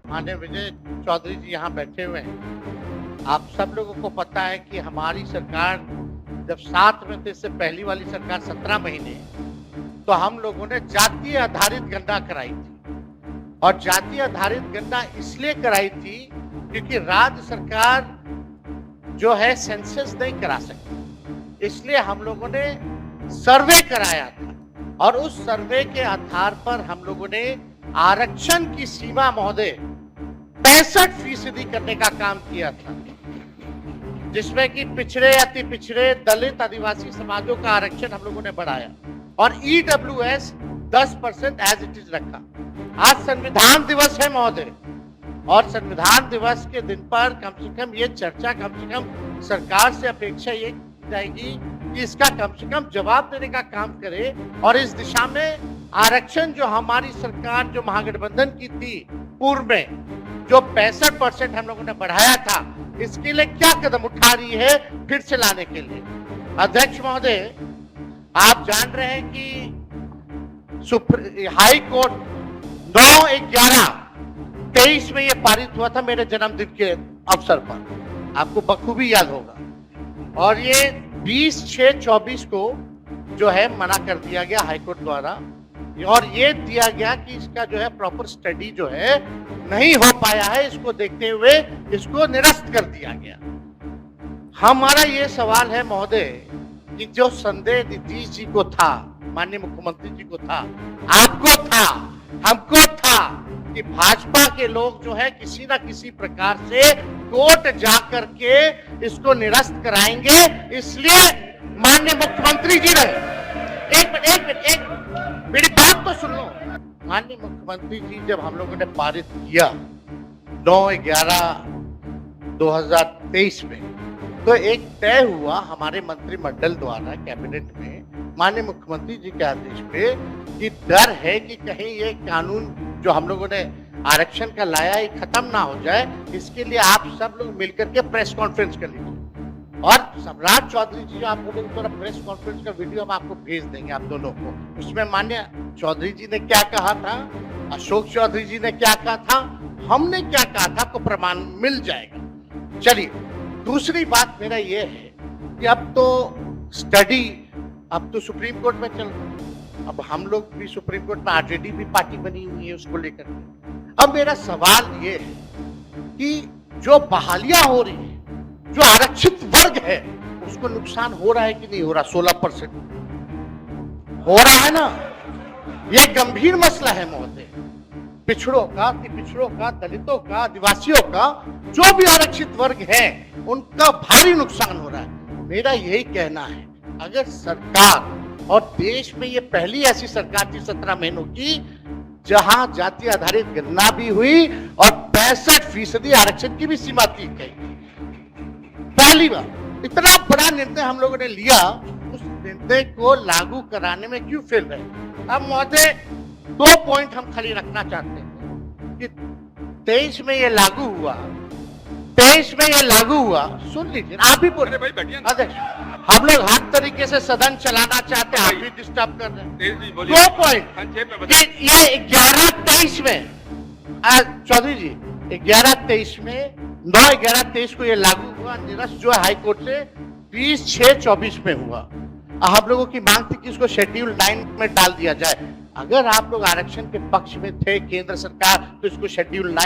माननीय विजय चौधरी जी यहाँ बैठे हुए हैं। आप सब लोगों को पता है कि हमारी सरकार जब 7 में थे, इससे पहली वाली सरकार 17 महीने, तो हम लोगों ने जातीय आधारित गणना कराई थी। और जातीय आधारित गणना इसलिए कराई थी क्योंकि राज्य सरकार जो है सेंसस नहीं करा सकती, इसलिए हम लोगों ने सर्वे कराया था। और उस सर्वे के आधार पर हम लोगों ने आरक्षण की सीमा महोदय 65% करने का काम किया था, जिसमें कि पिछड़े, अति पिछड़े, दलित, आदिवासी समाजों का आरक्षण हम लोगों ने बढ़ाया और ईडब्ल्यूएस 10% एज इट इज रखा। आज संविधान दिवस है महोदय, और संविधान दिवस के दिन पर कम से कम ये चर्चा, कम से कम सरकार से अपेक्षा ये की जाएगी कि इसका कम से कम जवाब देने का काम करे और इस दिशा में आरक्षण जो हमारी सरकार, जो महागठबंधन की थी पूर्व में, जो 65% हम लोगों ने बढ़ाया था, इसके लिए क्या कदम उठा रही है फिर से लाने के लिए। अध्यक्ष महोदय, आप जान रहे हैं कि हाई कोर्ट 9/11/23 में ये पारित हुआ था मेरे जन्मदिन के अवसर पर, आपको बखूबी याद होगा। और ये 20/6/24 को जो है मना कर दिया गया हाईकोर्ट द्वारा, और ये दिया गया कि इसका जो है प्रॉपर स्टडी जो है नहीं हो पाया है, इसको देखते हुए इसको निरस्त कर दिया गया। हमारा ये सवाल है महोदय कि जो संदेह नीतीश जी को था, माननीय मुख्यमंत्री जी को था, आपको था, हमको था कि भाजपा के लोग जो है किसी ना किसी प्रकार से कोर्ट जाकर के इसको निरस्त कराएंगे, इसलिए माननीय मुख्यमंत्री जी ने एक मिनट मेरी बात तो सुन लो। माननीय मुख्यमंत्री जी जब हम लोगों ने पारित किया 9/11/2023 में, तो एक तय हुआ हमारे मंत्रिमंडल द्वारा कैबिनेट में माननीय मुख्यमंत्री जी के आदेश पे कि डर है कि कहीं ये कानून जो हम लोगों ने आरक्षण का लाया है खत्म ना हो जाए, इसके लिए आप सब लोग मिलकर के प्रेस कॉन्फ्रेंस कर लीजिए। और सम्राट चौधरी जी, आप बोलोगे तो प्रेस कॉन्फ्रेंस का वीडियो हम आपको भेज देंगे आप दोनों को। उसमें माननीय चौधरी जी ने क्या कहा था, अशोक चौधरी जी ने क्या कहा था, हमने क्या कहा था, आपको प्रमाण मिल जाएगा। चलिए, दूसरी बात मेरा ये है कि अब तो स्टडी अब तो सुप्रीम कोर्ट में चल रहा है, अब हम लोग भी सुप्रीम कोर्ट में, आरजेडी भी पार्टी बनी हुई है उसको लेकर। अब मेरा सवाल ये है कि जो बहालियां हो रही है, जो आरक्षित वर्ग है, उसको नुकसान हो रहा है कि नहीं हो रहा? 16% हो रहा है ना। ये गंभीर मसला है महोदय। पिछड़ों का, पिछड़ों का, दलितों का, आदिवासियों का, जो भी आरक्षित वर्ग है, उनका भारी नुकसान हो रहा है। मेरा यही कहना है, अगर सरकार, और देश में ये पहली ऐसी सरकार थी 17 महीनों की जहां जाति आधारित गणना भी हुई और 65% आरक्षण की भी सीमा थी गई। पहली बार इतना बड़ा निर्णय हम लोगों ने लिया, उस निर्णय को लागू कराने में क्यों फेल रहे? अब महोदय 2 पॉइंट हम खाली रखना चाहते हैं कि 23 में ये लागू हुआ, 23 में ये लागू हुआ, सुन लीजिए, आप भी बोल रहे भाई, अध्यक्ष हम लोग हर तरीके से सदन चलाना चाहते हैं, आप भी डिस्टर्ब कर रहे हैं। 2 पॉइंट, ये 11/23 में, चौधरी जी 11/23 में, 9/11/23 को ये लागू हुआ, निरस्त जो है हाईकोर्ट से 20/6/24 में हुआ। हम लोगों की मांग थी कि इसको शेड्यूल 9 में डाल दिया जाए। अगर आप लोग आरक्षण के पक्ष में थे केंद्र सरकार, तो इसको शेड्यूल 9